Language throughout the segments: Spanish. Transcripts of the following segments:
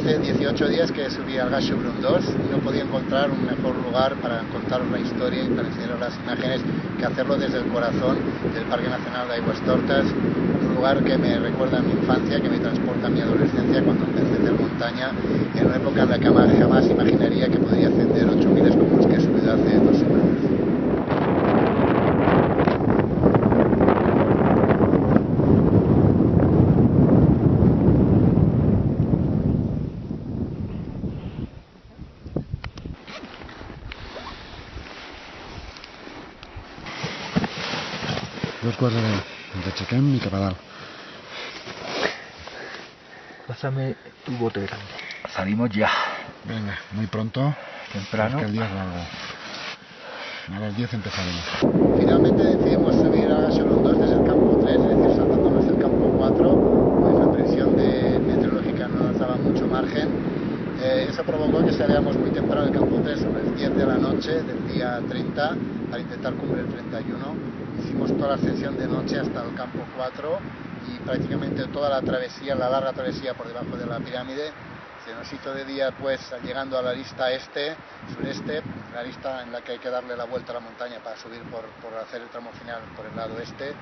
hace 18 días que subí al Gasherbrum 2 y no podía encontrar un mejor lugar para contaros la historia y para enseñaros las imágenes que hacerlo desde el corazón del Parque Nacional de Aigüestortes, un lugar que me recuerda a mi infancia, que me transporta a mi adolescencia cuando empecé a hacer montaña en una época en la que jamás imaginaría que podría ascender 8000 como los que he subido hace 2 semanas. Dos quarts de 10, ens aixequem i cap a dalt. Pásame tu botella. Salimos ya. Venga, muy pronto. Temprano. Que el día es largo. A las 10 empezaremos. Finalmente decidimos subir a Gasherbrum 2 desde el campo 3, es decir, saltándonos el campo 4, pues la previsión meteorológica no nos daba mucho margen. Eso provocó que saliéramos muy temprano del campo 3, sobre las 10 de la noche del día 30, para intentar cumbre el 31. Hicimos toda la ascensión de noche hasta el campo 4 y prácticamente toda la travesía, la larga travesía por debajo de la pirámide. Se nos hizo de día, pues, llegando a la arista sureste, la arista en la que hay que darle la vuelta a la montaña para subir por hacer el tramo final por el lado este.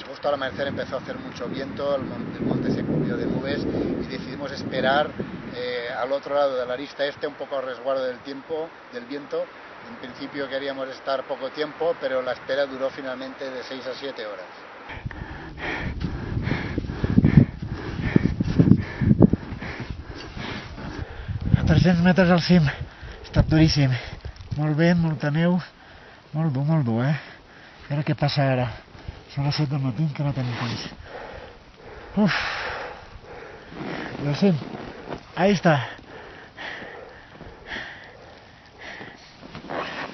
Justo al amanecer empezó a hacer mucho viento, el monte se cubrió de nubes y decidimos esperar al otro lado de la arista un poco a resguardo del viento. En principio queríamos estar poco tiempo, pero la espera duró finalmente de 6 a 7 horas. A 300 metres al cim, ha estat duríssim. Molt vent, molta neu, molt dur, eh? I ara què passa ara? Són les 7 del matí, que no tenim temps. Uf! Lo cim, ahí está.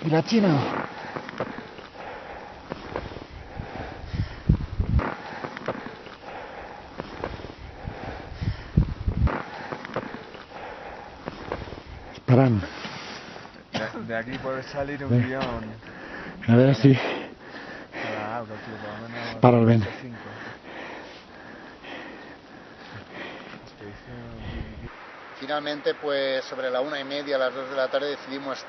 ¿Y la China? Esperant. De aquí puede salir un guión. A ver si Para algo, tío, por lo menos. para el vent. 5. Finalmente, pues sobre la 1:30, a las 2 de la tarde, decidimos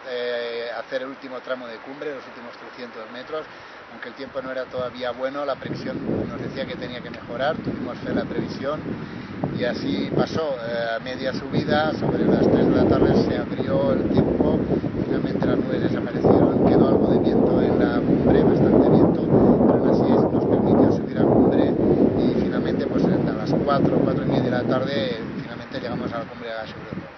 hacer el último tramo de cumbre, los últimos 300 metros. Aunque el tiempo no era todavía bueno, la previsión nos decía que tenía que mejorar, tuvimos fe en la previsión y así pasó. A media subida, sobre las 3 de la tarde, se abrió el tiempo, finalmente las nubes desaparecieron, quedó algo de viento en la cumbre, bastante viento, pero aún así nos permitió subir a cumbre y finalmente, pues a las 4:30 de la tarde, llegamos a la cumbre de Gasherbrum 2.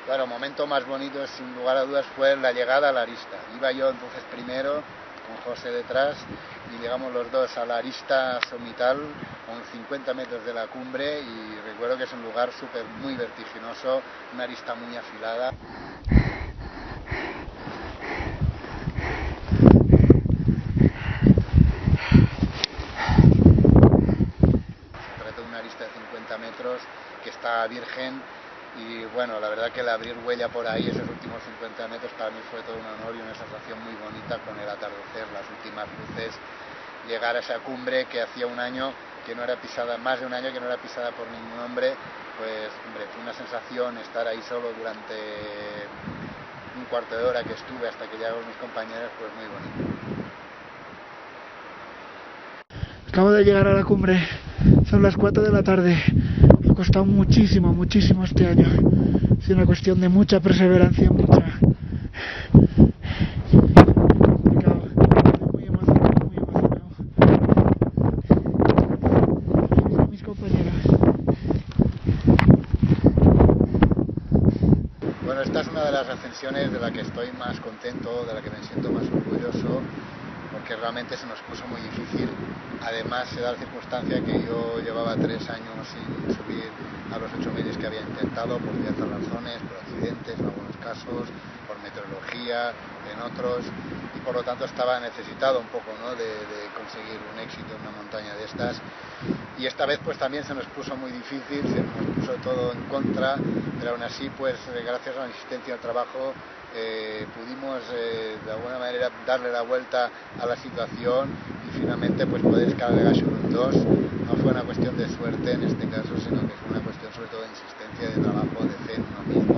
Claro, el momento más bonito, sin lugar a dudas, fue la llegada a la arista. Iba yo entonces primero, con José detrás, y llegamos los dos a la arista somital, a unos 50 metros de la cumbre, y recuerdo que es un lugar muy vertiginoso, una arista muy afilada. Se trata de una arista de 50 metros, que está virgen y bueno, la verdad que el abrir huella por ahí esos últimos 50 metros para mí fue todo un honor y una sensación muy bonita con el atardecer, las últimas luces, llegar a esa cumbre que hacía un año que no era pisada, más de un año que no era pisada por ningún hombre, pues hombre, fue una sensación estar ahí solo durante un cuarto de hora que estuve hasta que llegaron mis compañeros, pues muy bonito. Acabo de llegar a la cumbre, son las 4 de la tarde. Ha costado muchísimo este año. Es una cuestión de mucha perseverancia, mucha. Complicado. Estoy muy emocionado. Mira mis compañeros. Bueno, esta es una de las ascensiones de la que estoy más contento, de la que me siento más orgulloso, porque realmente se nos puso muy difícil. Además, se da la circunstancia que yo llevaba 3 años sin subir a los 8000 que había intentado, por diversas razones, por accidentes en algunos casos, por meteorología en otros, y por lo tanto estaba necesitado un poco, ¿no?, de conseguir un éxito en una montaña de estas. Y esta vez pues también se nos puso muy difícil, se nos puso todo en contra, pero aún así, pues gracias a la insistencia y al trabajo, pudimos de alguna manera darle la vuelta a la situación y finalmente pues poder escalar el Gasherbrum 2. No fue una cuestión de suerte en este caso, sino que es una cuestión sobre todo de insistencia, de trabajo, de fe en uno mismo.